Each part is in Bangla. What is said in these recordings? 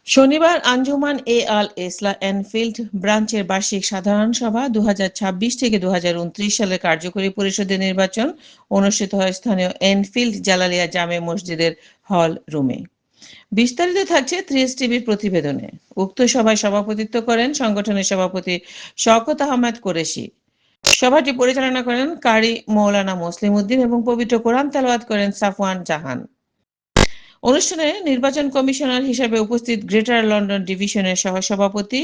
শনিবার আঞ্জুমান এ আল ইসলাহ এনফিল্ড ব্রাঞ্চের বার্ষিক সাধারণ সভা 2026 থেকে 2029 সালের কার্যকরী পরিষদের নির্বাচন অনুষ্ঠিত হয় স্থানীয় এনফিল্ড জালালিয়া জামে মসজিদের হল রুমে। বিস্তারিত থাকছে 3S টিভির প্রতিবেদনে। উক্ত সভায় সভাপতিত্ব করেন সংগঠনের সভাপতি শওকত আহমেদ কুরেশি। সভাটি পরিচালনা করেন কারি মৌলানা মুসলিম উদ্দিন এবং পবিত্র কোরআন তেলাওয়াত করেন সাফওয়ান জাহান। অনুষ্ঠানে নির্বাচন কমিশনার হিসেবে উপস্থিত গ্রেটার লন্ডন ডিভিশনের সহসভাপতি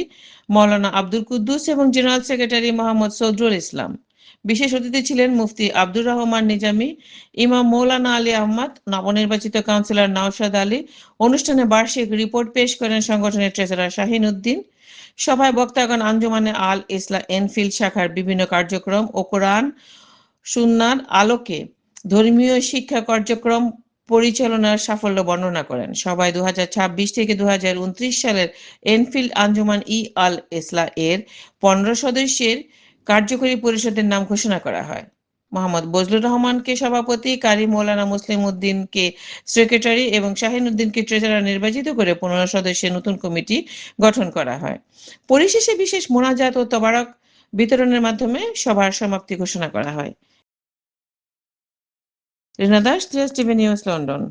মৌলানা আব্দুল কুদ্দুস এবং জেনারেল সেক্রেটারি মোহাম্মদ সদরুল ইসলাম। বিশেষ অতিথি ছিলেন মুফতি আব্দুর রহমান নিজামী, ইমাম মৌলানা আলী আহমদ, নবনির্বাচিত কাউন্সিলর নওশাদ আলী। অনুষ্ঠানে বার্ষিক রিপোর্ট পেশ করেন সংগঠনের ট্রেজারার শাহিন উদ্দিন। সভায় বক্তাগণ আঞ্জুমানে আল ইসলাহ এনফিল্ড শাখার বিভিন্ন কার্যক্রম ও কোরআন সুন্নাহর আলোকে ধর্মীয় শিক্ষা কার্যক্রম পরিচালনার সাফল্য বর্ণনা করেন। সভায় 2026 থেকে 2029 সালের এনফিল্ড আঞ্জুমান আল ইসলাহ এর 15 সদস্যের কার্যকরী পরিষদের নাম ঘোষণা করা হয়। মোহাম্মদ বজলুর রহমানকে সভাপতি, কারি মৌলানা মুসলিম উদ্দিনকে সেক্রেটারি এবং শাহিন উদ্দিনকে ট্রেজারার নির্বাচিত করে 15 সদস্যের নতুন কমিটি গঠন করা হয়। পরিশেষে বিশেষ মোনাজাত ও তবারক বিতরণের মাধ্যমে সভার সমাপ্তি ঘোষণা করা হয়। Rina Das, 3S TV news, London.